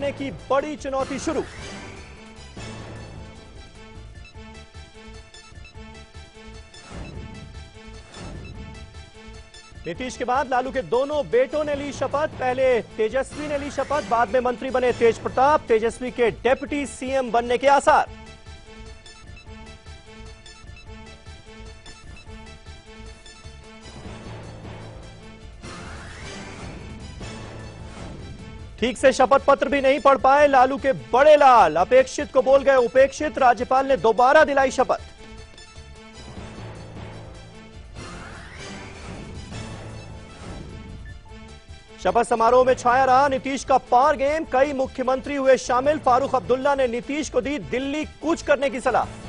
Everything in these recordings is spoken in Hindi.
करने की बड़ी चुनौती शुरू। नीतीश के बाद लालू के दोनों बेटों ने ली शपथ। पहले तेजस्वी ने ली शपथ, बाद में मंत्री बने तेज प्रताप। तेजस्वी के डेप्यूटी सीएम बनने के आसार। ठीक से शपथ पत्र भी नहीं पढ़ पाए लालू के बड़े लाल। अपेक्षित को बोल गए उपेक्षित। राज्यपाल ने दोबारा दिलाई शपथ। शपथ समारोह में छाया रहा नीतीश का पावर गेम। कई मुख्यमंत्री हुए शामिल। फारूक अब्दुल्ला ने नीतीश को दी दिल्ली कूच करने की सलाह।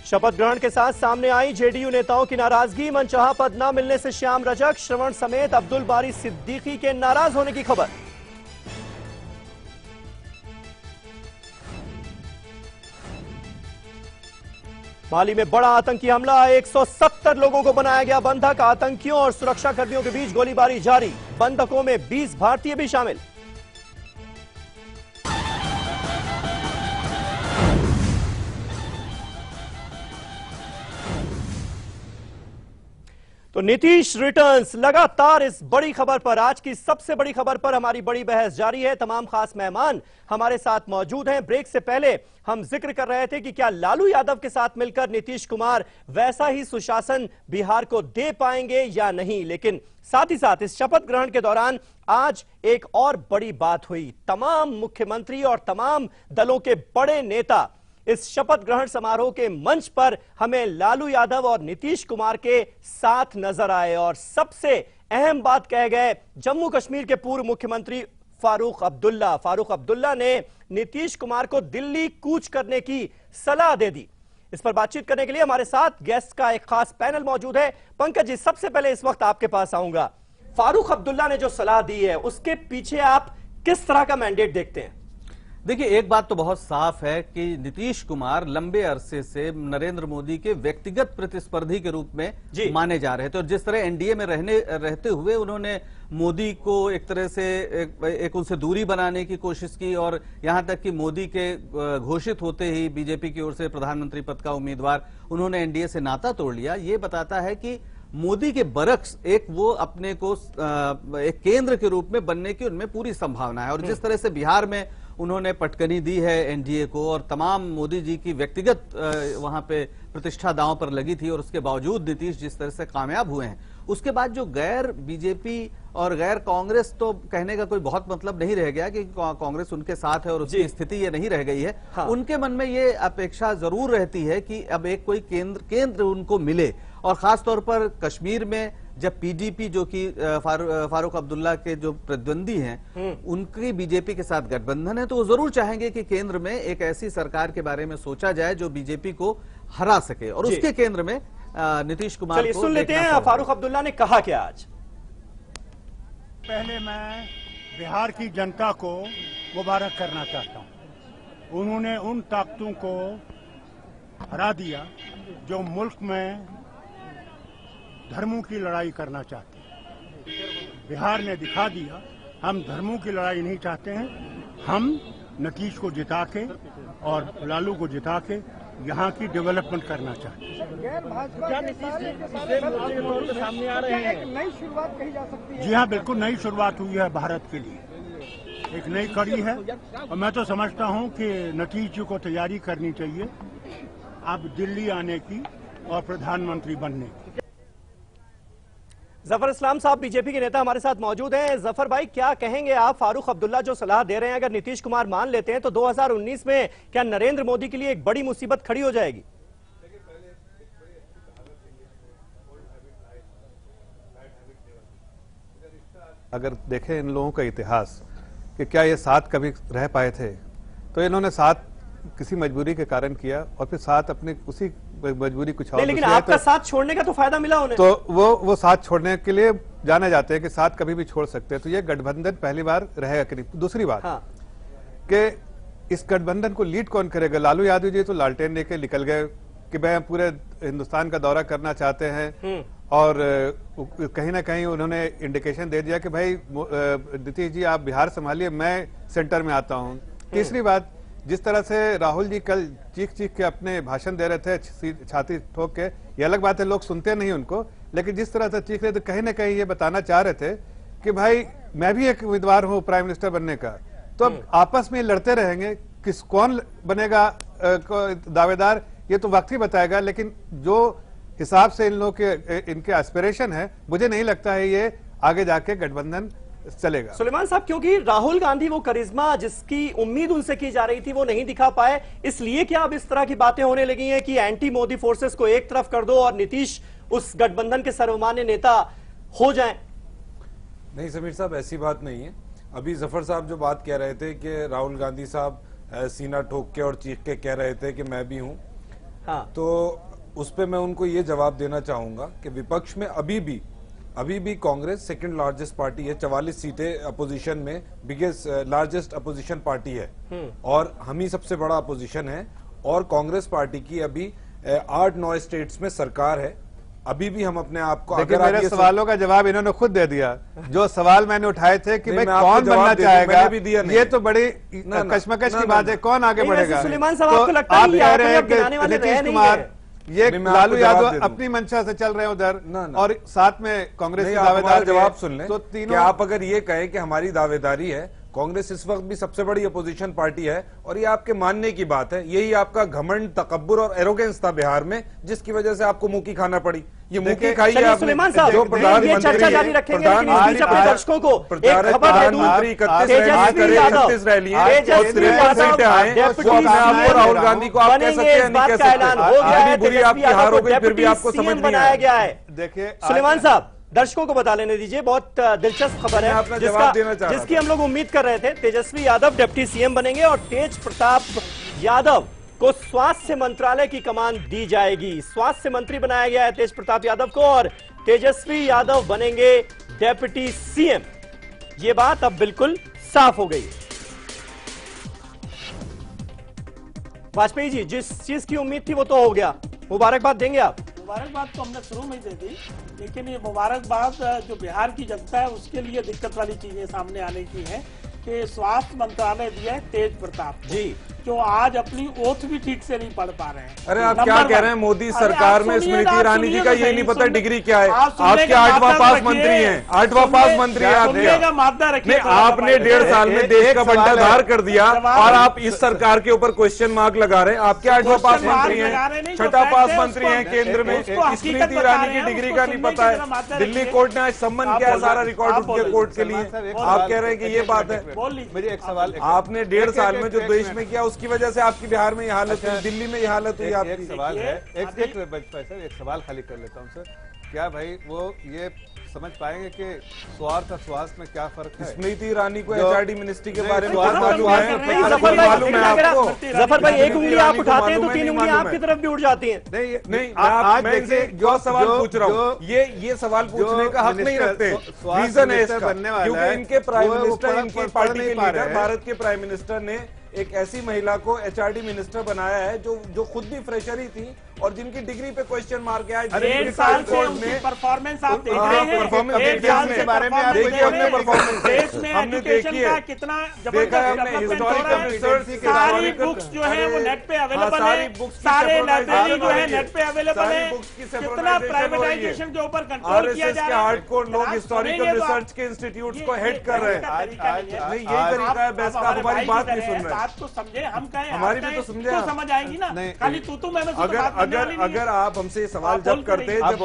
शपथ ग्रहण के साथ सामने आई जेडीयू नेताओं की नाराजगी। मनचाहा पद न मिलने से श्याम रजक, श्रवण समेत अब्दुल बारी सिद्दीकी के नाराज होने की खबर। माली में बड़ा आतंकी हमला। 170 लोगों को बनाया गया बंधक। आतंकियों और सुरक्षा कर्मियों के बीच गोलीबारी जारी। बंधकों में 20 भारतीय भी शामिल। तो नीतीश रिटर्न्स लगातार इस बड़ी खबर पर, आज की सबसे बड़ी खबर पर हमारी बड़ी बहस जारी है। तमाम खास मेहमान हमारे साथ मौजूद हैं। ब्रेक से पहले हम जिक्र कर रहे थे कि क्या लालू यादव के साथ मिलकर नीतीश कुमार वैसा ही सुशासन बिहार को दे पाएंगे या नहीं, लेकिन साथ ही साथ इस शपथ ग्रहण के दौरान आज एक और बड़ी बात हुई। तमाम मुख्यमंत्री और तमाम दलों के बड़े नेता इस शपथ ग्रहण समारोह के मंच पर हमें लालू यादव और नीतीश कुमार के साथ नजर आए। और सबसे अहम बात कह गए जम्मू कश्मीर के पूर्व मुख्यमंत्री फारूक अब्दुल्ला। फारूक अब्दुल्ला ने नीतीश कुमार को दिल्ली कूच करने की सलाह दे दी। इस पर बातचीत करने के लिए हमारे साथ गेस्ट का एक खास पैनल मौजूद है। पंकज जी, सबसे पहले इस वक्त आपके पास आऊंगा। फारूक अब्दुल्ला ने जो सलाह दी है उसके पीछे आप किस तरह का मैंडेट देखते हैं? देखिए, एक बात तो बहुत साफ है कि नीतीश कुमार लंबे अरसे से नरेंद्र मोदी के व्यक्तिगत प्रतिस्पर्धी के रूप में माने जा रहे थे और जिस तरह एनडीए में रहते हुए उन्होंने मोदी को एक तरह से एक उनसे दूरी बनाने की कोशिश की और यहां तक कि मोदी के घोषित होते ही बीजेपी की ओर से प्रधानमंत्री पद का उम्मीदवार उन्होंने एनडीए से नाता तोड़ लिया। ये बताता है कि मोदी के बरक्स एक वो अपने को एक केंद्र के रूप में बनने की उनमें पूरी संभावना है। और जिस तरह से बिहार में उन्होंने पटकनी दी है एनडीए को और तमाम मोदी जी की व्यक्तिगत वहां पे प्रतिष्ठा दांव पर लगी थी और उसके बावजूद नीतीश जिस तरह से कामयाब हुए हैं, उसके बाद जो गैर बीजेपी और गैर कांग्रेस, तो कहने का कोई बहुत मतलब नहीं रह गया कि कांग्रेस उनके साथ है और उसकी स्थिति ये नहीं रह गई है। हाँ। उनके मन में ये अपेक्षा जरूर रहती है कि अब एक कोई केंद्र उनको मिले और खासतौर पर कश्मीर में जब पीडीपी जो कि फारूक अब्दुल्ला के जो प्रतिद्वंदी हैं उनकी बीजेपी के साथ गठबंधन है, तो वो जरूर चाहेंगे कि केंद्र में एक ऐसी सरकार के बारे में सोचा जाए जो बीजेपी को हरा सके और उसके केंद्र में नीतीश कुमार को सुन लेते हैं फारूक अब्दुल्ला ने कहा क्या आज। पहले मैं बिहार की जनता को मुबारक करना चाहता हूं। उन्होंने उन ताकतों को हरा दिया जो मुल्क में धर्मों की लड़ाई करना चाहते हैं। बिहार ने दिखा दिया हम धर्मों की लड़ाई नहीं चाहते हैं। हम नीतीश को जिता के और लालू को जिता के यहाँ की डेवलपमेंट करना चाहते हैं। सामने आ रहे हैं, एक नई शुरुआत कही जा सकती है। जी हाँ, बिल्कुल नई शुरुआत हुई है भारत के लिए, एक नई कड़ी है और मैं तो समझता हूँ कि नीतीश जी को तैयारी करनी चाहिए अब दिल्ली आने की और प्रधानमंत्री बनने की। जफर इस्लाम साहब बीजेपी के नेता हमारे साथ मौजूद हैं। जफर भाई, क्या कहेंगे आप? फारूक अब्दुल्ला जो सलाह दे रहे हैं, अगर नीतीश कुमार मान लेते हैं तो 2019 में क्या नरेंद्र मोदी के लिए एक बड़ी मुसीबत खड़ी हो जाएगी? अगर देखें इन लोगों का इतिहास कि क्या ये साथ कभी रह पाए थे, तो इन्होंने साथ किसी मजबूरी के कारण किया और फिर साथ अपने उसी मजबूरी कुछ और। लेकिन आपका साथ छोड़ने का तो फायदा मिला उन्हें। तो वो साथ छोड़ने के लिए जाने जाते हैं कि साथ कभी भी छोड़ सकते हैं। तो ये गठबंधन पहली बार रहेगा कि नहीं। दूसरी बात कि इस गठबंधन को लीड कौन करेगा? लालू यादव जी तो लालटेन लेके निकल गए कि मैं पूरे हिंदुस्तान का दौरा करना चाहते हैं और कहीं ना कहीं उन्होंने इंडिकेशन दे दिया कि भाई नीतीश जी आप बिहार संभालिए, मैं सेंटर में आता हूं। तीसरी बात, जिस तरह से राहुल जी कल चीख चीख के अपने भाषण दे रहे थे, छाती ठोक के, ये अलग बात है लोग सुनते नहीं उनको, लेकिन जिस तरह से चीख रहे थे कहीं ना कहीं ये बताना चाह रहे थे कि भाई मैं भी एक उम्मीदवार हूं प्राइम मिनिस्टर बनने का। तो अब आपस में लड़ते रहेंगे, कौन बनेगा दावेदार ये तो वक्त ही बताएगा, लेकिन जो हिसाब से इन लोगों के इनके एस्पिरेशन है, मुझे नहीं लगता है ये आगे जाके गठबंधन चलेगा। सुलेमान साहब, क्योंकि राहुल गांधी वो करिश्मा जिसकी उम्मीद उनसे की जा रही थी वो नहीं दिखा पाए, इसलिए क्या अब इस तरह की बातें होने लगी हैं कि एंटी मोदी फोर्सेस को एक तरफ कर दो और नीतीश उस गठबंधन के सर्वमान्य नेता हो जाएं? नहीं समीर साहब, ऐसी बात नहीं है। अभी जफर साहब जो बात कह रहे थे कि राहुल गांधी साहब सीना ठोक के और चीख के कह रहे थे कि मैं भी हूं, हाँ, तो उस पे मैं उनको ये जवाब देना चाहूंगा कि विपक्ष में अभी भी कांग्रेस सेकंड लार्जेस्ट पार्टी है, 44 सीटें अपोजिशन में, बिगेस्ट लार्जेस्ट अपोजिशन पार्टी है और हम ही सबसे बड़ा अपोजिशन है। और कांग्रेस पार्टी की अभी 8-9 स्टेट्स में सरकार है। अभी भी हम अपने आप को, अगर मेरे सवालों का जवाब इन्होंने खुद दे दिया। जो सवाल मैंने उठाए थे कि भाई कौन बनना चाहेगा, ये तो बड़ी कश्मकश की बात है, कौन आगे बढ़ेगा। सुलेमान साहब, आपको लगता है कि नीतीश कुमार, ये लालू यादव अपनी मंशा से चल रहे हैं उधर, और साथ में कांग्रेस की दावेदार जवाब सुन लें। तो तीनों आप अगर ये कहें कि हमारी दावेदारी है, कांग्रेस इस वक्त भी सबसे बड़ी अपोजिशन पार्टी है और ये आपके मानने की बात है। यही आपका घमंड, तकब्बुर और एरोगेंस था बिहार में, जिसकी वजह से आपको मुंह की खाना पड़ी। ये मुंह की खाई है आपने। सुलेमान साहब, जो ये चर्चा जारी रखेंगे, लेकिन इस बीच अपने दर्शकों को एक खबर दे दूं। तेजस्वी यादव राहुल गांधी को आप कह सकते हैं, नहीं कह सकते, बुरी आपकी हार हो गई, फिर भी आपको समझ नहीं बनाया गया है। देखिए सुलेमान साहब, दर्शकों को बता लेने दीजिए, बहुत दिलचस्प खबर है जिसकी हम लोग उम्मीद कर रहे थे। तेजस्वी यादव डिप्टी सीएम बनेंगे और तेज प्रताप यादव को स्वास्थ्य मंत्रालय की कमान दी जाएगी। स्वास्थ्य मंत्री बनाया गया है तेज प्रताप यादव को और तेजस्वी यादव बनेंगे डिप्टी सीएम। ये बात अब बिल्कुल साफ हो गई। वाजपेयी जी, जिस चीज की उम्मीद थी वो तो हो गया, मुबारकबाद देंगे आप? मुबारकबाद तो हमने शुरू में ही दे दी, लेकिन ये मुबारकबाद जो बिहार की जनता है उसके लिए दिक्कत वाली चीजें सामने आने की है कि स्वास्थ्य मंत्रालय दिया है तेज प्रताप जी, जो आज अपनी ओथ भी ठीक से नहीं पढ़ पा रहे हैं। अरे आप क्या कह रहे हैं, मोदी सरकार में स्मृति ईरानी जी का ये नहीं पता डिग्री क्या है। आपके 8वां पास मंत्री हैं, 8वां पास मंत्री है आपके। आपने 1.5 साल में देश का बंटाधार कर दिया और आप इस सरकार के ऊपर क्वेश्चन मार्क लगा रहे हैं। आपके 8वां पास मंत्री हैं, 6ठा पास मंत्री हैं केंद्र में, स्मृति ईरानी की डिग्री का नहीं पता है। दिल्ली कोर्ट ने आज सम्मन किया सारा रिकॉर्ड उठ के कोर्ट के लिए, आप कह रहे हैं कि ये बात है। मेरी एक सवाल, आपने 1.5 साल में जो देश में किया उसकी वजह से आपकी बिहार में ये हालत हुई, दिल्ली में ये हालत हुई। एक सवाल है, एक सवाल खाली कर लेता हूं सर, क्या भाई वो ये समझ पाएंगे कि स्वार्थ और स्वास्थ्य में क्या फर्क है? स्मृति ईरानी को एचआरडी मिनिस्ट्री के बारे में मालूम है आपको? जफर भाई, एक उंगली आप उठाते हैं तो 3 उंगलियां आपकी तरफ भी उठ जाती हैं। नहीं, मैं इनसे जो सवाल पूछ रहा हूँ, ये सवाल पूछने का हक नहीं रखते। रीजन है इसका, क्योंकि इनके प्राइम मिनिस्टर, इनकी पार्टी के लीडर, भारत के प्राइम मिनिस्टर ने एक ऐसी महिला को एचआरडी मिनिस्टर बनाया है जो खुद भी फ्रेशर ही थी और जिनकी डिग्री पे क्वेश्चन मार्क है। 1.5 साल से उनकी परफॉर्मेंस आप देख रहे हैं, परफॉर्मेंस के बारे में आप देखिए, हमने परफॉर्मेंस हमने देखी है, कितना देखा है हमने, हिस्टोरिकल रिसर्च, सारी बुक्स जो है वो नेट पे अवेलेबल है, सारे लाइब्रेरी जो है नेट पे अवेलेबल है। कितना प्राइवेटाइजेशन के ऊपर कंट्रोल किया जा रहा है। हार्डकोर लोग हिस्टोरिकल रिसर्च के इंस्टीट्यूट्स को हेड कर रहे हैं। नहीं, यही तरीका है बहस का। हमारी बात नहीं सुन रहे, बात तो समझे, हम कहें हमारी भी तो समझे, तो समझ आएगी ना। खाली तू मैं अगर आप हमसे सवाल जब करते हैं, जब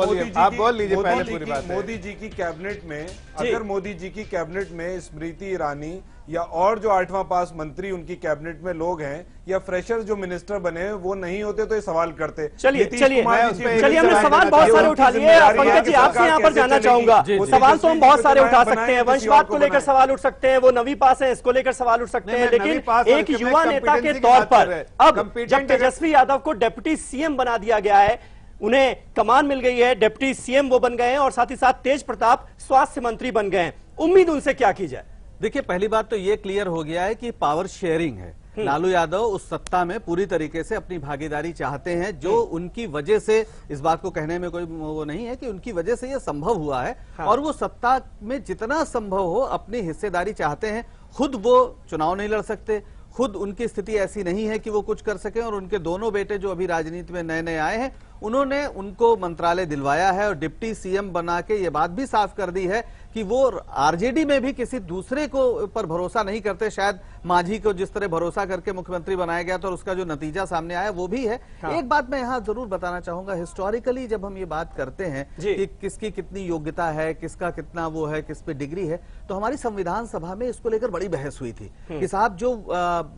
मोदी जी की कैबिनेट में, अगर मोदी जी की कैबिनेट में स्मृति ईरानी या और जो 8वां पास मंत्री उनकी कैबिनेट में लोग हैं या फ्रेशर जो मिनिस्टर बने वो नहीं होते तो ये सवाल करते। चलिए हमने सवाल बहुत सारे उठा लिए। पंकज जी, आपसे यहाँ पर जानना चाहूंगा, सवाल तो हम बहुत सारे उठा सकते हैं, वंशवाद को लेकर सवाल उठ सकते हैं, वो 9वीं पास है इसको लेकर सवाल उठ सकते हैं, लेकिन एक युवा नेता के तौर पर अब जब तेजस्वी यादव को डिप्टी सीएम बना दिया गया है, उन्हें कमान मिल गई है, डिप्टी सीएम वो बन गए हैं और साथ ही साथ तेज प्रताप स्वास्थ्य मंत्री बन गए हैं, उम्मीद उनसे क्या की जाए? देखिए, पहली बात तो ये क्लियर हो गया है कि पावर शेयरिंग है। लालू यादव उस सत्ता में पूरी तरीके से अपनी भागीदारी चाहते हैं, जो उनकी वजह से, इस बात को कहने में कोई वो नहीं है कि उनकी वजह से यह संभव हुआ है। और वो सत्ता में जितना संभव हो अपनी हिस्सेदारी चाहते हैं। खुद वो चुनाव नहीं लड़ सकते, खुद उनकी स्थिति ऐसी नहीं है कि वो कुछ कर सकें, और उनके दोनों बेटे जो अभी राजनीति में नए नए आए हैं, उन्होंने उनको मंत्रालय दिलवाया है और डिप्टी सीएम बना के ये बात भी साफ कर दी है कि वो आरजेडी में भी किसी दूसरे को पर भरोसा नहीं करते। शायद मांझी को जिस तरह भरोसा करके मुख्यमंत्री बनाया गया था और उसका जो नतीजा सामने आया वो भी है। एक बात मैं यहाँ जरूर बताना चाहूंगा, हिस्टोरिकली जब हम ये बात करते हैं कि किसकी कितनी योग्यता है, किसका कितना वो है, किस पे डिग्री है, तो हमारी संविधान सभा में इसको लेकर बड़ी बहस हुई थी कि साहब जो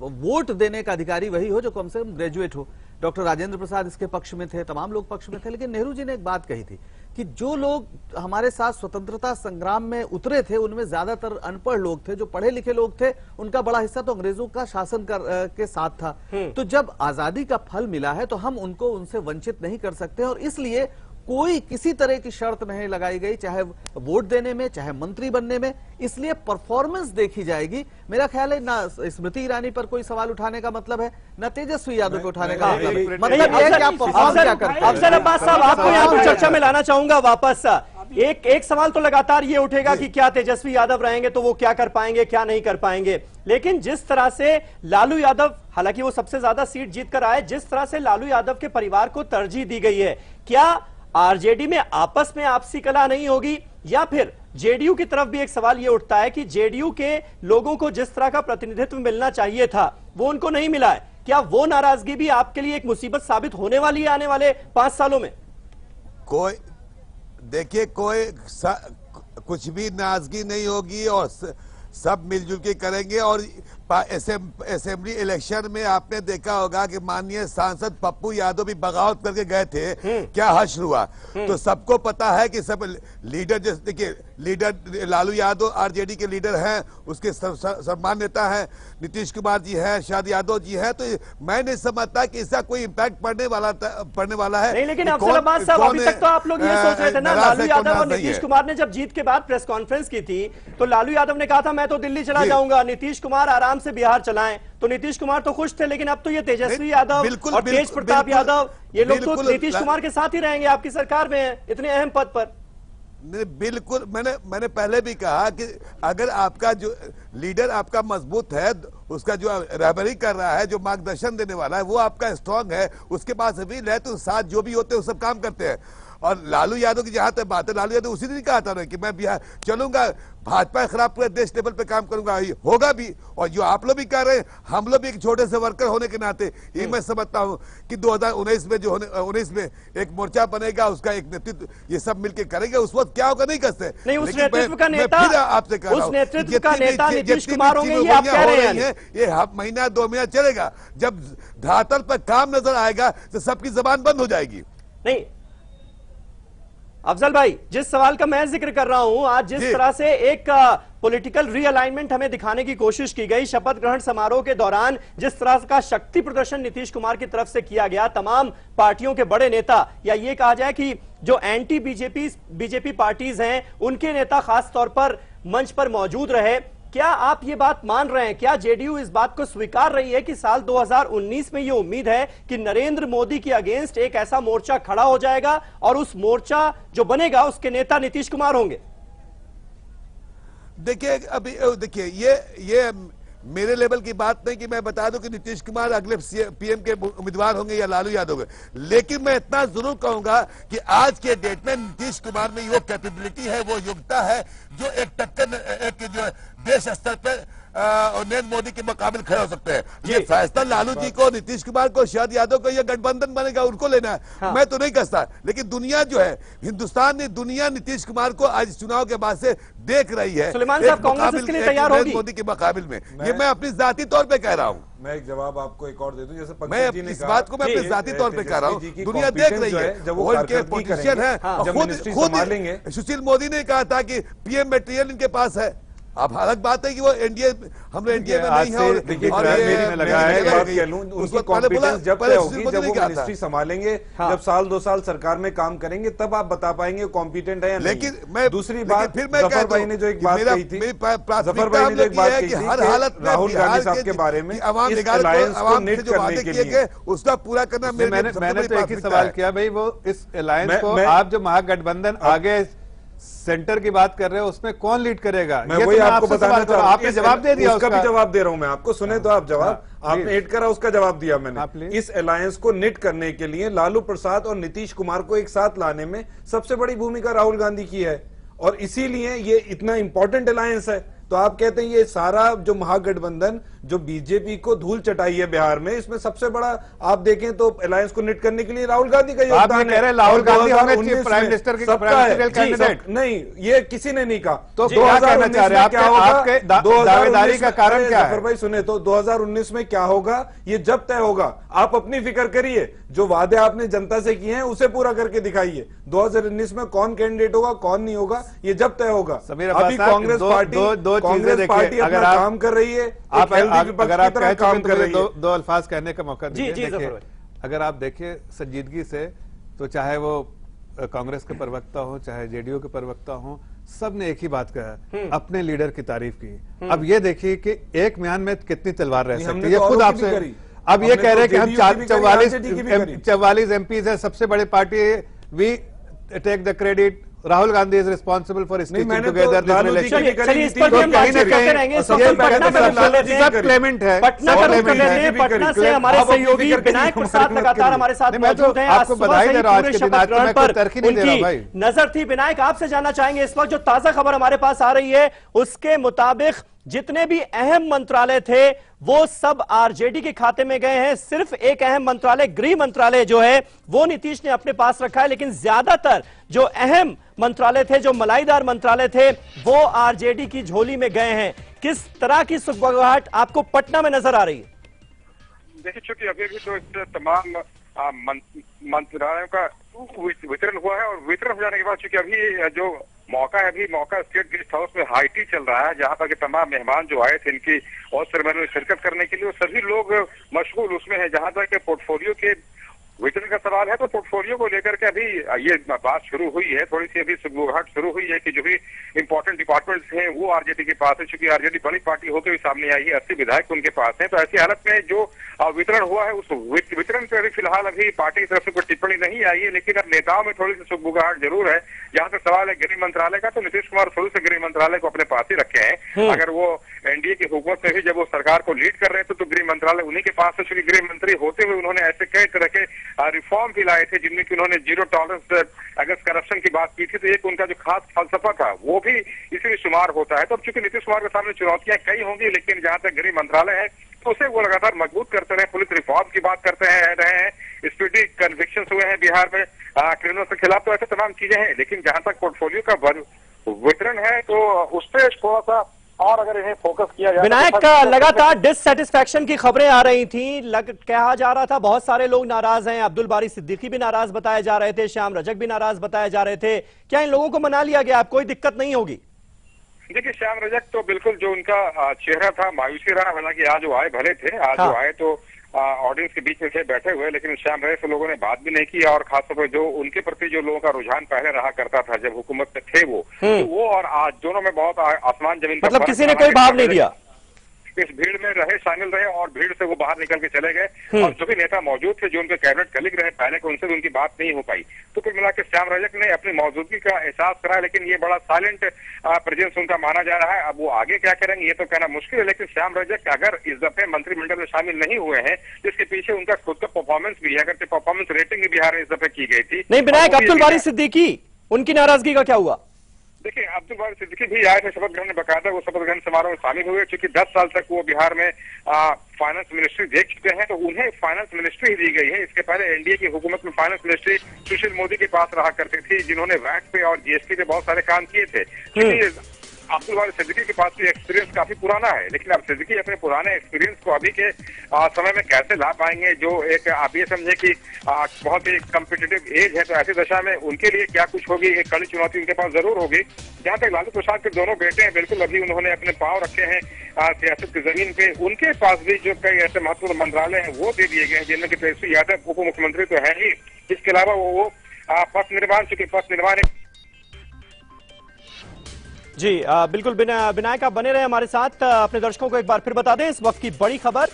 वोट देने का अधिकारी वही हो जो कम से कम ग्रेजुएट हो। डॉक्टर राजेंद्र प्रसाद इसके पक्ष में थे, तमाम लोग पक्ष में थे, लेकिन नेहरू जी ने एक बात कही थी कि जो लोग हमारे साथ स्वतंत्रता संग्राम में उतरे थे उनमें ज्यादातर अनपढ़ लोग थे, जो पढ़े लिखे लोग थे उनका बड़ा हिस्सा तो अंग्रेजों का शासन के साथ था। तो जब आजादी का फल मिला है तो हम उनको उनसे वंचित नहीं कर सकते, और इसलिए कोई किसी तरह की शर्त नहीं लगाई गई, चाहे वोट देने में, चाहे मंत्री बनने में। इसलिए परफॉर्मेंस देखी जाएगी। मेरा ख्याल है ना स्मृति ईरानी पर कोई सवाल उठाने का मतलब है, न तेजस्वी यादव को उठाने का अफजल अब्बास साहब, आपको यहाँ पर चर्चा में लाना चाहूंगा वापस। एक सवाल तो लगातार ये उठेगा कि क्या तेजस्वी यादव रहेंगे तो वो क्या कर पाएंगे, क्या नहीं कर पाएंगे। लेकिन जिस तरह से लालू यादव, हालांकि वो सबसे ज्यादा सीट जीत कर आए, जिस तरह से लालू यादव के परिवार को तरजीह दी गई है, क्या आरजेडी में आपस में आपसी कलह नहीं होगी? या फिर जेडीयू की तरफ भी एक सवाल यह उठता है कि जेडीयू के लोगों को जिस तरह का प्रतिनिधित्व मिलना चाहिए था वो उनको नहीं मिला है। क्या वो नाराजगी भी आपके लिए एक मुसीबत साबित होने वाली है आने वाले 5 सालों में? कोई देखिए, कुछ भी नाराजगी नहीं होगी और सब मिलजुल के करेंगे। और असेंबली इलेक्शन में आपने देखा होगा कि माननीय सांसद पप्पू यादव भी बगावत करके गए थे, क्या हश्र हुआ। तो सबको पता है कि सब लीडर, जैसे देखिए लीडर लालू यादव आरजेडी के लीडर हैं, उसके सम्मान नेता हैं, नीतीश कुमार जी हैं, शरद यादव जी हैं। तो मैं नहीं समझता कि इसका कोई इम्पैक्ट पड़ने वाला है। नहीं, लेकिन अफजल अब्बास साहब, अभी तक तो आप लोग ये सोच रहे थे ना, लालू यादव और नीतीश कुमार ने जब जीत के बाद प्रेस कॉन्फ्रेंस की थी तो लालू यादव ने कहा था मैं तो दिल्ली चला जाऊंगा, नीतीश कुमार आराम से बिहार चलाएं। तो नीतीश कुमार तो खुश थे, लेकिन अब तो ये तेजस्वी यादव और तेज प्रताप यादव, ये लोग तो नीतीश कुमार के साथ ही रहेंगे, आपकी सरकार में है, इतने अहम पद पर। बिल्कुल, मैंने पहले भी कहा कि अगर आपका जो लीडर आपका मजबूत है, उसका जो रहबरी कर रहा है, जो मार्गदर्शन देने वाला है वो आपका स्ट्रांग है, उसके पास अपील है, तो साथ जो भी होते हैं वो सब काम करते हैं। और लालू यादव की जहां तक बात है, लालू यादव उसी दिन कहा था ना कि मैं बिहार चलूंगा, भाजपा के खिलाफ पूरे देश लेवल पे काम करूंगा, होगा भी। और जो आप लोग भी कर रहे हैं, हम लोग भी एक छोटे से वर्कर होने के नाते ये मैं समझता हूं कि 2019 में जो 19 में एक मोर्चा बनेगा, उसका एक नेतृत्व ये सब मिलकर करेंगे। उस वक्त क्या होगा नहीं कर सकते, नहीं, उस नेतृत्व का नेता, आपसे कह रहा हूं, नीतीश कुमार होंगे, ये आप कह रहे हैं। ये महीना 2 महीना चलेगा, जब धरातल पर काम नजर आएगा तो सबकी जबान बंद हो जाएगी। नहीं अफजल भाई, जिस सवाल का मैं जिक्र कर रहा हूं, आज जिस तरह से एक पॉलिटिकल रीअलाइनमेंट हमें दिखाने की कोशिश की गई शपथ ग्रहण समारोह के दौरान, जिस तरह का शक्ति प्रदर्शन नीतीश कुमार की तरफ से किया गया, तमाम पार्टियों के बड़े नेता, या ये कहा जाए कि जो एंटी बीजेपी पार्टीज हैं उनके नेता खास तौर पर मंच पर मौजूद रहे, क्या आप ये बात मान रहे हैं? क्या जेडीयू इस बात को स्वीकार रही है कि साल 2019 में ये उम्मीद है कि नरेंद्र मोदी के अगेंस्ट एक ऐसा मोर्चा खड़ा हो जाएगा और उस मोर्चा जो बनेगा उसके नेता नीतीश कुमार होंगे? देखिए, अभी देखिए ये मेरे लेवल की बात नहीं कि मैं बता दूं कि नीतीश कुमार अगले पीएम के उम्मीदवार होंगे या लालू यादव के, लेकिन मैं इतना जरूर कहूंगा कि आज के डेट में नीतीश कुमार में वो कैपेबिलिटी है, वो योग्यता है जो एक टक्कर एक जो देश स्तर पर नरेंद्र मोदी के मुकाबले खड़े हो सकते हैं। ये फैसला लालू जी को, नीतीश कुमार को, शरद यादव को, ये गठबंधन बनेगा उनको लेना है। हाँ। मैं तो नहीं कहता, लेकिन दुनिया जो है, हिंदुस्तान ने दुनिया नीतीश कुमार को आज चुनाव के बाद से देख रही है मोदी के मुकाबले में। ये मैं अपनी जाती तौर पे कह रहा हूँ। मैं एक जवाब आपको एक और दे दूं, जैसे मैं इस बात को मैं अपने जाती तौर पे कह रहा हूँ, दुनिया देख रही है, जब वो उनके पॉलिटिशियन है, खुद सुशील मोदी ने कहा था कि पीएम मटेरियल इनके पास है, अब अलग बात है कि वो एनडीए हम एनडीए में नहीं है और देखिए मेरी में लगा है बात कह लूं उनकी कॉम्पिटेंस जब तय होगी जब वो मिनिस्ट्री संभालेंगे, जब साल 2 साल सरकार में काम करेंगे तब आप बता पाएंगे कॉम्पिटेंट है या नहीं। लेकिन मैं दूसरी बात, फिर मैं जफर भाई ने जो एक बात कही थी, जफर भाई ने जो एक बात कही थी हर हालत में राहुल गांधी साहब के बारे में इस अलायंस को नेट करने के लिए उसका पूरा करना मैंने तो एक ही सवाल किया भाई, वो इस अलायंस को आप जो महागठबंधन आगे सेंटर की बात कर रहे हो उसमें कौन लीड करेगा? मैं वही आपको बताना चाह रहा हूं। आपने जवाब दे दिया, उसका भी जवाब दे रहा हूं मैं आपको, सुने तो आप जवाब। आपने एड करा, उसका जवाब दिया मैंने। इस अलायंस को निट करने के लिए लालू प्रसाद और नीतीश कुमार को एक साथ लाने में सबसे बड़ी भूमिका राहुल गांधी की है और इसीलिए ये इतना इंपॉर्टेंट अलायंस है। तो आप कहते हैं ये सारा जो महागठबंधन जो बीजेपी को धूल चटाई है बिहार में, इसमें सबसे बड़ा आप देखें तो अलायंस को निट करने के लिए राहुल गांधी का योगदान है। राहुल गांधी होंगे प्राइम मिनिस्टर के कैंडिडेट? नहीं, ये किसी ने नहीं कहा। तो 2019 में क्या होगा? आपके दावेदारी का कारण क्या है? भाई सुने तो 2019 में क्या होगा ये जब तय होगा। आप अपनी फिक्र करिए, जो वादे आपने जनता से किए हैं उसे पूरा करके दिखाइए। 2019 में कौन कैंडिडेट होगा कौन नहीं होगा ये जब तय होगा। अभी कांग्रेस पार्टी अपना काम कर रही है, अगर आप काम कर रही है। दो अल्फाज कहने का मौका दीजिए। अगर आप देखिए संजीदगी से, तो चाहे वो कांग्रेस के प्रवक्ता हो चाहे जेडीयू के प्रवक्ता हो, सब ने एक ही बात कहा, अपने लीडर की तारीफ की। अब ये देखिए कि एक म्यान में कितनी तलवार रह सकती है, ये खुद आपसे। अब ये कह रहे हैं कि हम 44 एमपीज है, सबसे बड़ी party, we take the credit, Rahul Gandhi is responsible for stitching together this relation. कहीं ना कहीं पटना से हमारे सहयोगी विनायक प्रसाद लगातार हमारे साथ मौजूद हैं। आपको बधाई दे रहा हूं, आज के दिन आज पर तरक्की नहीं दे रहा भाई। नजर थी विनायक, आपसे जानना चाहेंगे इस वक्त जो ताजा खबर हमारे पास आ रही है उसके मुताबिक जितने भी अहम मंत्रालय थे वो सब आरजेडी के खाते में गए हैं। सिर्फ एक अहम मंत्रालय गृह मंत्रालय जो है वो नीतीश ने अपने पास रखा है, लेकिन ज्यादातर जो अहम मंत्रालय थे, जो मलाईदार मंत्रालय थे, वो आरजेडी की झोली में गए हैं। किस तरह की सुगबुगाहट आपको पटना में नजर आ रही है? देखिए, चूंकि अभी भी तो तमाम मंत्रालयों का वितरण हुआ है और वितरण हो जाने के बाद चूंकि अभी जो मौका है, अभी मौका स्टेट गेस्ट हाउस में हाई टी चल रहा है, जहां पर के तमाम मेहमान जो आए थे इनकी और सेरेमनी में शिरकत करने के लिए, सभी लोग मशगूल उसमें है। जहां तक पोर्टफोलियो के वितरण का सवाल है तो पोर्टफोलियो को लेकर के अभी ये बात शुरू हुई है, थोड़ी सी अभी सुगबुगाहट शुरू हुई है कि जो भी इंपॉर्टेंट डिपार्टमेंट्स हैं वो आरजेडी के पास है। चूंकि आरजेडी बड़ी पार्टी होकर भी सामने आई है, 80 विधायक उनके पास हैं, तो ऐसी हालत में जो वितरण हुआ है उस वितरण पर अभी फिलहाल अभी पार्टी की तरफ से कोई टिप्पणी नहीं आई है, लेकिन अब नेताओं में थोड़ी सी सुगबुगाहट जरूर है। जहां तक सवाल है गृह मंत्रालय का, तो नीतीश कुमार शुरू से गृह मंत्रालय को अपने पास ही रखे हैं। अगर वो एनडीए की हुकूमत में भी जब वो सरकार को लीड कर रहे थे तो गृह मंत्रालय उन्हीं के पास है। चूंकि गृह मंत्री होते हुए उन्होंने ऐसे कई तरह के रिफॉर्म भी लाए थे जिनमें कि उन्होंने जीरो टॉलरेंस अगेंस्ट करप्शन की बात की थी, तो एक उनका जो खास फलसफा था वो भी इसी में शुमार होता है। तो अब चूंकि नीतीश कुमार के सामने चुनौतियां कई होंगी, लेकिन जहां तक गृह मंत्रालय है तो उसे वो लगातार मजबूत करते रहे, पुलिस रिफॉर्म की बात करते रहे हैं, स्पीडी कन्विक्शंस हुए हैं बिहार में क्रिमिनल के खिलाफ, तो ऐसे तमाम चीजें हैं। लेकिन जहां तक पोर्टफोलियो का वितरण है तो उस पर थोड़ा सा और अगर इन्हें फोकस किया जाए। विनायक का लगातार डिससेटिस्फैक्शन की खबरें आ रही थी, कहा जा रहा था बहुत सारे लोग नाराज हैं, अब्दुल बारी सिद्दीकी भी नाराज बताए जा रहे थे, श्याम रजक भी नाराज बताए जा रहे थे। क्या इन लोगों को मना लिया गया? अब कोई दिक्कत नहीं होगी? देखिए, श्याम रजक तो बिल्कुल जो उनका चेहरा था मायूसी रहा, हालांकि आज वो आए भले थे, आज जो आए तो ऑडियंस के बीच में थे बैठे हुए, लेकिन श्याम रजक से लोगों ने बात भी नहीं की। और खासतौर पर जो उनके प्रति जो लोगों का रुझान पहले रहा करता था जब हुकूमत में थे वो और आज दोनों में बहुत आसमान जमीन का, मतलब किसी ने कोई भाव नहीं दिया। इस भीड़ में रहे, शामिल रहे और भीड़ से वो बाहर निकल के चले गए। और जो भी नेता मौजूद थे, जो उनके कैबिनेट कलीग रहे पहले के, उनसे भी उनकी बात नहीं हो पाई। तो कुल मिलाकर श्याम रजक ने अपनी मौजूदगी का एहसास कराया, लेकिन ये बड़ा साइलेंट प्रेजेंस उनका माना जा रहा है। अब वो आगे क्या करेंगे ये तो कहना मुश्किल है, लेकिन श्याम रजक अगर इस दफे मंत्रिमंडल में शामिल नहीं हुए हैं, जिसके पीछे उनका खुद का परफॉर्मेंस भी है। अगर परफॉर्मेंस रेटिंग भी बिहार में इस दफे की गई थी। नहीं विनायक, अब्दुल बारी सिद्दीकी, उनकी नाराजगी का क्या हुआ? देखिए, अब्दुल बारी सिद्दीकी भी आए थे शपथ ग्रहण में, बकायदा वो शपथ ग्रहण समारोह में शामिल हुए। चूंकि 10 साल तक वो बिहार में फाइनेंस मिनिस्ट्री देख चुके हैं, तो उन्हें फाइनेंस मिनिस्ट्री ही दी गई है। इसके पहले एनडीए की हुकूमत में फाइनेंस मिनिस्ट्री सुशील मोदी के पास रहा करती थी, जिन्होंने वैट पे और जीएसटी पे बहुत सारे काम किए थे। अब्दुल वारिस सिद्दीकी के पास भी एक्सपीरियंस काफी पुराना है, लेकिन अब सिद्दीकी अपने पुराने एक्सपीरियंस को अभी के समय में कैसे ला पाएंगे, जो एक आप ये समझे कि बहुत ही कम्पिटिटिव एज है, तो ऐसी दशा में उनके लिए क्या कुछ होगी, एक कड़ी चुनौती उनके पास जरूर होगी। जहाँ तक लालू प्रसाद के दोनों बेटे हैं, बिल्कुल अभी उन्होंने अपने पांव रखे हैं सियासत की जमीन पे, उनके पास भी जो कई ऐसे महत्वपूर्ण मंत्रालय हैं वो दे दिए गए हैं, जिनमें कि तेजस्वी यादव उप मुख्यमंत्री तो है ही, इसके अलावा वो पथ निर्माण, चूंकि पथ निर्माण जी बिल्कुल विनायक आप बने रहे हमारे साथ। अपने दर्शकों को एक बार फिर बता दें इस वक्त की बड़ी खबर,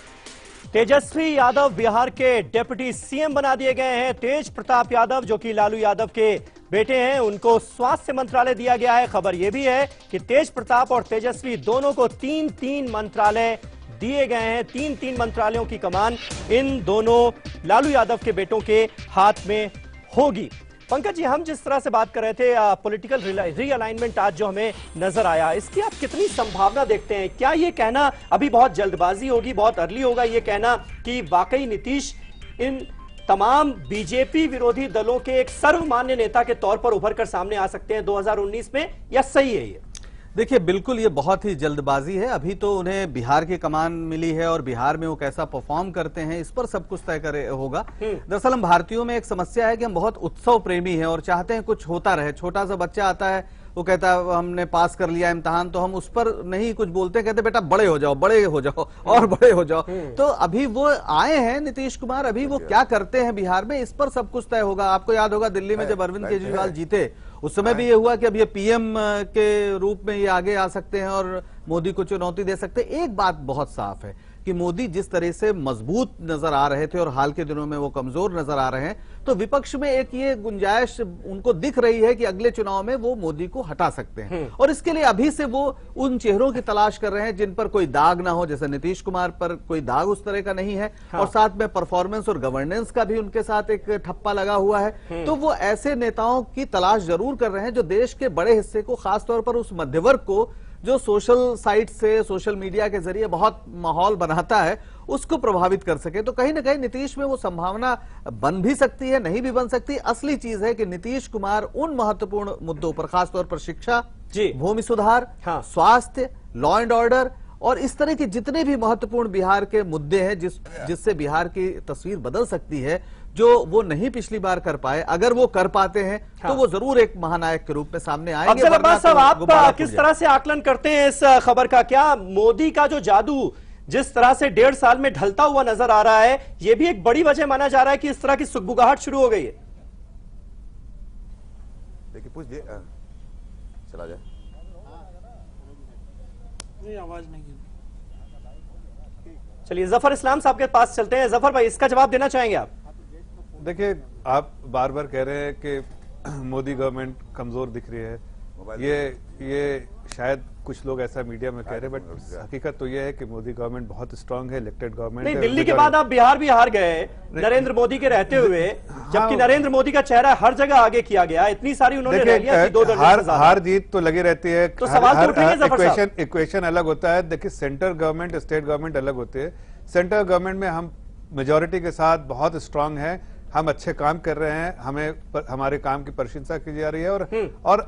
तेजस्वी यादव बिहार के डिप्टी सीएम बना दिए गए हैं। तेज प्रताप यादव जो कि लालू यादव के बेटे हैं, उनको स्वास्थ्य मंत्रालय दिया गया है। खबर यह भी है कि तेज प्रताप और तेजस्वी दोनों को 3-3 मंत्रालय दिए गए हैं। 3-3 मंत्रालयों की कमान इन दोनों लालू यादव के बेटों के हाथ में होगी। पंकज जी, हम जिस तरह से बात कर रहे थे पॉलिटिकल रीअलाइनमेंट आज जो हमें नजर आया, इसकी आप कितनी संभावना देखते हैं? क्या ये कहना अभी बहुत जल्दबाजी होगी, बहुत अर्ली होगा ये कहना कि वाकई नीतीश इन तमाम बीजेपी विरोधी दलों के एक सर्वमान्य नेता के तौर पर उभर कर सामने आ सकते हैं 2019 में, या सही है ये? देखिए, बिल्कुल ये बहुत ही जल्दबाजी है। अभी तो उन्हें बिहार की कमान मिली है और बिहार में वो कैसा परफॉर्म करते हैं इस पर सब कुछ तय होगा। दरअसल हम भारतीयों में एक समस्या है कि हम बहुत उत्सव प्रेमी हैं और चाहते हैं कुछ होता रहे। छोटा सा बच्चा आता है, वो कहता है हमने पास कर लिया इम्तिहान, तो हम उस पर नहीं कुछ बोलते, कहते बेटा बड़े हो जाओ, बड़े हो जाओ और बड़े हो जाओ। तो अभी वो आए हैं नीतीश कुमार, अभी वो क्या करते हैं बिहार में इस पर सब कुछ तय होगा। आपको याद होगा दिल्ली में जब अरविंद केजरीवाल जीते उस समय भी ये हुआ कि अब ये पीएम के रूप में ये आगे आ सकते हैं और मोदी को चुनौती दे सकते हैं। एक बात बहुत साफ है कि मोदी जिस तरह से मजबूत नजर आ रहे थे और हाल के दिनों में वो कमजोर नजर आ रहे हैं, तो विपक्ष में एक ये गुंजाइश उनको दिख रही है कि अगले चुनाव में वो मोदी को हटा सकते हैं। और इसके लिए अभी से वो उन चेहरों की तलाश कर रहे हैं जिन पर कोई दाग ना हो। जैसे नीतीश कुमार पर कोई दाग उस तरह का नहीं है, और साथ में परफॉर्मेंस और गवर्नेंस का भी उनके साथ एक ठप्पा लगा हुआ है। तो वो ऐसे नेताओं की तलाश जरूर कर रहे हैं जो देश के बड़े हिस्से को, खासतौर पर उस मध्य वर्ग को जो सोशल साइट से, सोशल मीडिया के जरिए बहुत माहौल बनाता है, उसको प्रभावित कर सके। तो कहीं ना कहीं नीतीश में वो संभावना बन भी सकती है, नहीं भी बन सकती। असली चीज है कि नीतीश कुमार उन महत्वपूर्ण मुद्दों पर, खासतौर पर शिक्षा, भूमि सुधार, स्वास्थ्य, लॉ एंड ऑर्डर और इस तरह के जितने भी महत्वपूर्ण बिहार के मुद्दे हैं जिससे बिहार की तस्वीर बदल सकती है, जो वो नहीं पिछली बार कर पाए, अगर वो कर पाते हैं तो वो जरूर एक महानायक के रूप में सामने आएंगे। अफजल अब्बास साहब, आप किस तरह से आकलन करते हैं इस खबर का? क्या मोदी का जो जादू जिस तरह से 1.5 साल में ढलता हुआ नजर आ रहा है, ये भी एक बड़ी वजह माना जा रहा है कि इस तरह की सुगबुगाहट शुरू हो गई है? देखिए, पूछ दिए, चला जाए। नहीं, आवाज नहीं। चलिए जफर इस्लाम साहब के पास चलते हैं। जफर भाई, इसका जवाब देना चाहेंगे आप? देखिए, आप बार बार कह रहे हैं कि मोदी गवर्नमेंट कमजोर दिख रही है। ये शायद कुछ लोग ऐसा मीडिया में कह रहे हैं, बट हकीकत तो ये है कि मोदी गवर्नमेंट बहुत स्ट्रांग है, इलेक्टेड गवर्नमेंट है। दिल्ली के बाद आप बिहार भी हार गए नरेंद्र मोदी के रहते हुए, जबकि नरेंद्र मोदी का चेहरा हर जगह आगे किया गया। इतनी सारी उन्होंने रैलियां की, 2 दर्जन हार जीत तो लगी रहती है, तो सवाल तो उठेंगे जफर साहब। इक्वेशन अलग होता है। देखिए, सेंट्रल गवर्नमेंट, स्टेट गवर्नमेंट अलग होते हैं। सेंट्रल गवर्नमेंट में हम मेजोरिटी के साथ बहुत स्ट्रांग है, हम अच्छे काम कर रहे हैं, हमारे काम की प्रशंसा की जा रही है, और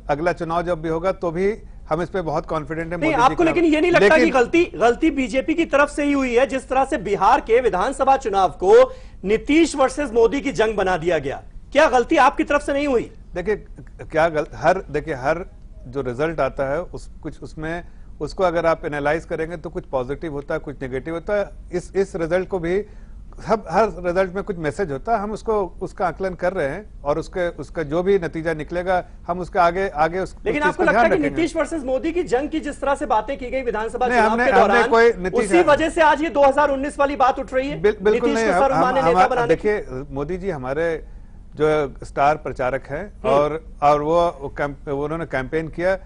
अगला चुनाव जब भी होगा तो भी हम इस पे बहुत कॉन्फिडेंट है। आपको लेकिन ये नहीं लगता कि गलती बीजेपी की तरफ से ही हुई है, जिस तरह से बिहार के विधानसभा चुनाव को नीतीश वर्सेस मोदी की जंग बना दिया गया? क्या गलती आपकी तरफ से नहीं हुई? देखिए, हर जो रिजल्ट आता है उसमें उसको अगर आप एनालाइज करेंगे तो कुछ पॉजिटिव होता है, कुछ नेगेटिव होता है। इस रिजल्ट को भी हर रिजल्ट में कुछ मैसेज होता है, हम उसका आकलन कर रहे हैं, और उसका जो भी नतीजा निकलेगा हम उसका आगे लेकिन आपको लगता है कि नीतीश वर्सेस मोदी की जंग की जिस तरह से बातें की गई विधानसभा चुनाव के दौरान, उसी वजह से आज ये 2019 वाली बात उठ रही है? बिल्कुल नहीं। देखिए, मोदी जी हमारे जो स्टार प्रचारक हैं, और वो उन्होंने कैंपेन किया।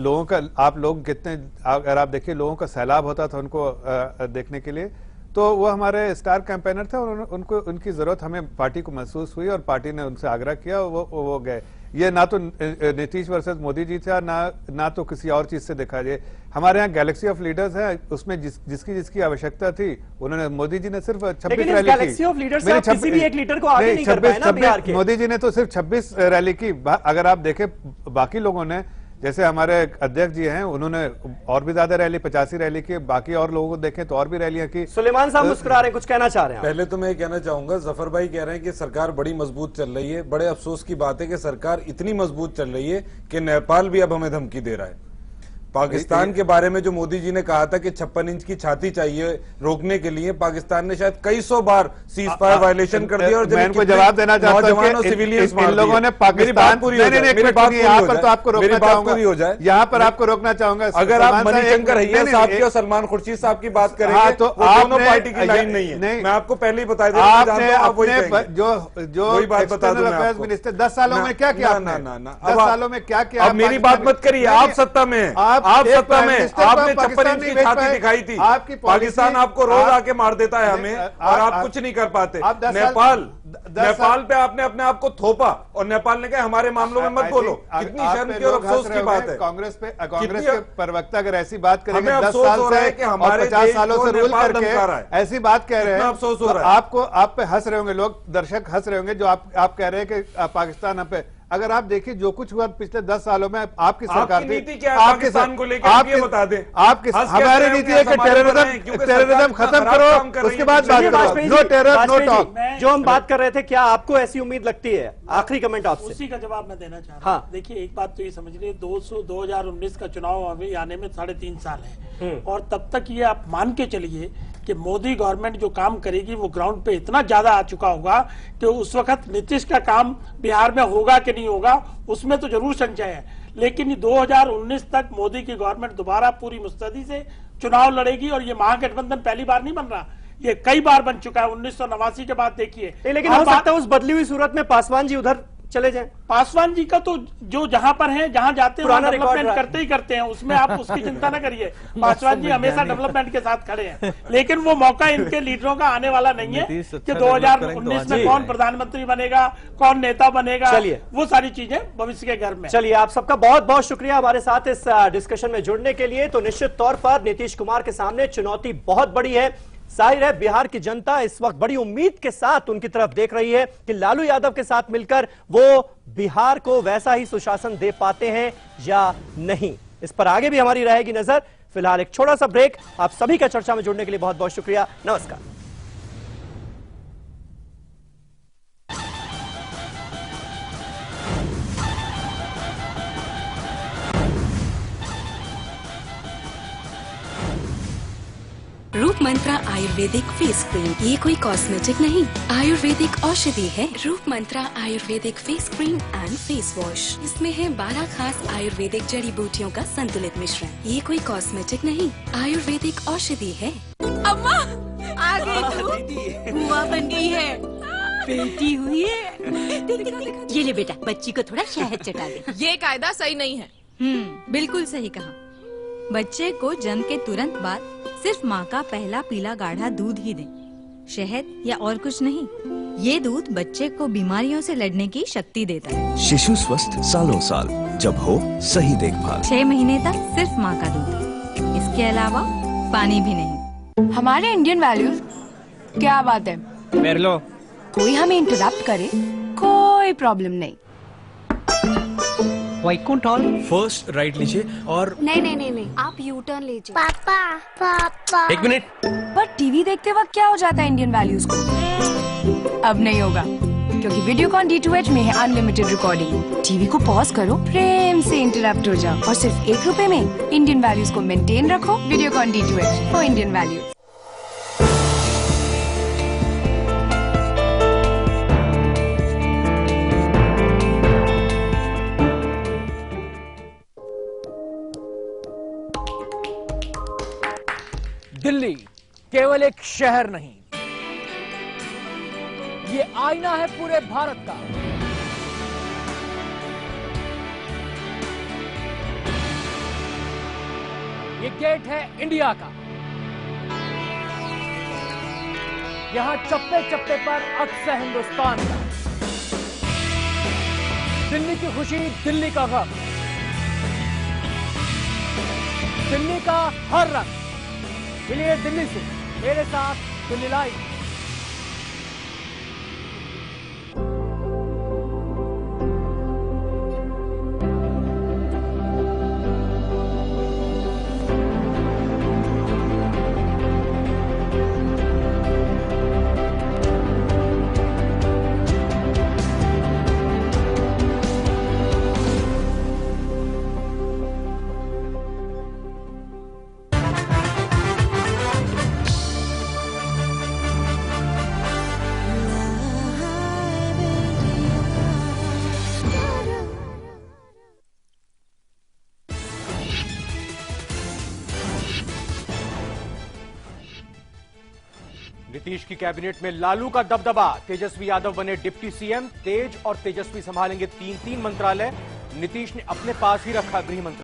लोगों का, आप लोग कितने, अगर आप देखिए लोगों का सैलाब होता था उनको देखने के लिए, तो वो हमारे स्टार कैंपेनर थे, और उनकी जरूरत हमें पार्टी को महसूस हुई और पार्टी ने उनसे आग्रह किया, वो गए। ये ना तो नीतीश वर्सेस मोदी जी था, ना तो किसी और चीज से देखा जाए। हमारे यहाँ गैलेक्सी ऑफ लीडर्स है, उसमें जिसकी आवश्यकता थी उन्होंने, मोदी जी ने सिर्फ 26 रैली की। मोदी जी ने तो सिर्फ 26 रैली की। अगर आप देखें बाकी लोगों ने जैसे हमारे अध्यक्ष जी हैं, उन्होंने और भी ज्यादा रैली 85 रैली की, बाकी और लोगों को देखें तो और भी रैलियां की। सुलेमान साहब मुस्कुरा रहे हैं, कुछ कहना चाह रहे हैं? पहले तो मैं ये कहना चाहूंगा, जफर भाई कह रहे हैं कि सरकार बड़ी मजबूत चल रही है। बड़े अफसोस की बात है कि सरकार इतनी मजबूत चल रही है कि नेपाल भी अब हमें धमकी दे रहा है। पाकिस्तान के बारे में जो मोदी जी ने कहा था कि 56 इंच की छाती चाहिए रोकने के लिए, पाकिस्तान ने शायद कई सौ बार सीज फायर वायलेशन कर दिया। और मैं इनको जवाब देना चाहता हूं कि सिविलियंस इन लोगों ने पाकिस्तान, यहाँ पर तो आपको रोकना चाहूंगा, यहाँ पर आपको रोकना चाहूंगा। अगर आप मणिशंकर हैया साहब की और सलमान खुर्शीद साहब की बात करेंगे तो दोनों पार्टी की लाइन नहीं है। मैं आपको पहले ही बता देता हूं, जो अफेयर्स मिनिस्टर 10 सालों में क्या किया, 10 सालों में क्या किया? अब मेरी बात मत करिए, आप सत्ता में, आप सत्ता में, आपने 56 इंच की छाती दिखाई थी। पाकिस्तान आपको रोज आके मार देता है हमें, और आप कुछ नहीं कर पाते। नेपाल पे आपने अपने आप को थोपा और नेपाल ने कहा हमारे मामलों में मत बोलो। कितनी शर्म की और अफसोस की बात है। कांग्रेस के प्रवक्ता अगर ऐसी बात करेंगे 10 साल से कि हमारे 50 सालों से रूल करके ऐसी बात कह रहे हैं, अफसोस हो रहा है। आपको, आप पे हंस रहे होंगे लोग, दर्शक हंस रहे होंगे जो आप कह रहे हैं कि पाकिस्तान हम पे। अगर आप देखिए जो कुछ हुआ पिछले 10 सालों में, आपकी सरकार थी, नीति क्या है पाकिस्तान को लेकर, आप ये बता दें। आपकी हमारी नीति है कि टेररिज्म खत्म करो, उसके बाद बात करो, नो टेरर नो टॉक। जो हम बात कर रहे थे, क्या आपको ऐसी उम्मीद लगती है? आखिरी कमेंट आपसे। उसी का जवाब मैं देना चाह रहा हूँ। देखिए, एक बात तो ये समझ लीजिए, 2019 का चुनाव अभी आने में 3.5 साल है, और तब तक ये आप मान के चलिए कि मोदी गवर्नमेंट जो काम करेगी वो ग्राउंड पे इतना ज्यादा आ चुका होगा कि उस वक्त नीतीश का काम बिहार में होगा कि नहीं होगा, उसमें तो जरूर संशय है। लेकिन 2019 तक मोदी की गवर्नमेंट दोबारा पूरी मुस्तैदी से चुनाव लड़ेगी, और ये महागठबंधन पहली बार नहीं बन रहा, ये कई बार बन चुका है। 1989 के बाद देखिए। लेकिन हो सकता है उस बदली हुई सूरत में पासवान जी उधर चले जाएं। पासवान जी का तो जो जहां पर हैं, जहां जाते हैं डेवलपमेंट करते ही करते हैं, उसमें आप उसकी चिंता न करिए। पासवान जी हमेशा डेवलपमेंट के साथ खड़े हैं, लेकिन वो मौका इनके लीडरों का आने वाला नहीं है कि 2019 में कौन प्रधानमंत्री बनेगा, कौन नेता बनेगा, वो सारी चीजें भविष्य के घर में। चलिए, आप सबका बहुत बहुत शुक्रिया हमारे साथ इस डिस्कशन में जुड़ने के लिए। तो निश्चित तौर पर नीतीश कुमार के सामने चुनौती बहुत बड़ी है। जाहिर है बिहार की जनता इस वक्त बड़ी उम्मीद के साथ उनकी तरफ देख रही है कि लालू यादव के साथ मिलकर वो बिहार को वैसा ही सुशासन दे पाते हैं या नहीं। इस पर आगे भी हमारी रहेगी नजर। फिलहाल एक छोटा सा ब्रेक। आप सभी का चर्चा में जुड़ने के लिए बहुत बहुत शुक्रिया। नमस्कार। रूप मंत्रा आयुर्वेदिक फेस क्रीम, ये कोई कॉस्मेटिक नहीं, आयुर्वेदिक औषधि है। Roop Mantra Ayurvedic face cream and face wash, इसमें है 12 खास आयुर्वेदिक जड़ी बूटियों का संतुलित मिश्रण। ये कोई कॉस्मेटिक नहीं, आयुर्वेदिक औषधि है। अम्मा आ गई तू, बुआ बन गई है, बेटी हुई है। ये ले बेटा, बच्ची को थोड़ा शहद चटा दे। ये कायदा सही नहीं है। बिल्कुल सही कहा। बच्चे को जन्म के तुरंत बाद सिर्फ माँ का पहला पीला गाढ़ा दूध ही दें, शहद या और कुछ नहीं। ये दूध बच्चे को बीमारियों से लड़ने की शक्ति देता है। शिशु स्वस्थ सालों साल, जब हो सही देखभाल। 6 महीने तक सिर्फ माँ का दूध, इसके अलावा पानी भी नहीं। हमारे इंडियन वैल्यूज, क्या बात है, मेरलो। कोई हमें इंटरप्ट करे कोई प्रॉब्लम नहीं। वैकुंठ हॉल फर्स्ट राइट लीजिए और नहीं, आप यू टर्न लीजिए। पापा 1 मिनट। पर टीवी देखते वक्त क्या हो जाता है इंडियन वैल्यूज को? अब नहीं होगा, क्योंकि वीडियोकॉन D2H में है अनलिमिटेड रिकॉर्डिंग। टीवी को पॉज करो, प्रेम से इंटरप्ट हो जाओ, और सिर्फ 1 रुपए में इंडियन वैल्यूज को मेंटेन रखो। Videocon D2H for Indian values. Delhi केवल एक शहर नहीं, ये आईना है पूरे भारत का। ये गेट है इंडिया का। यहां चप्पे चप्पे पर अक्स है हिंदुस्तान का। दिल्ली की खुशी, दिल्ली का गम, दिल्ली का हर रंग। मिलिए दिल्ली से मेरे साथ दिल्ली लाइव। नीतीश की कैबिनेट में लालू का दबदबा, तेजस्वी यादव बने डिप्टी सीएम, तेज और तेजस्वी संभालेंगे 3-3 मंत्रालय। नीतीश ने अपने पास ही रखा गृह मंत्रालय।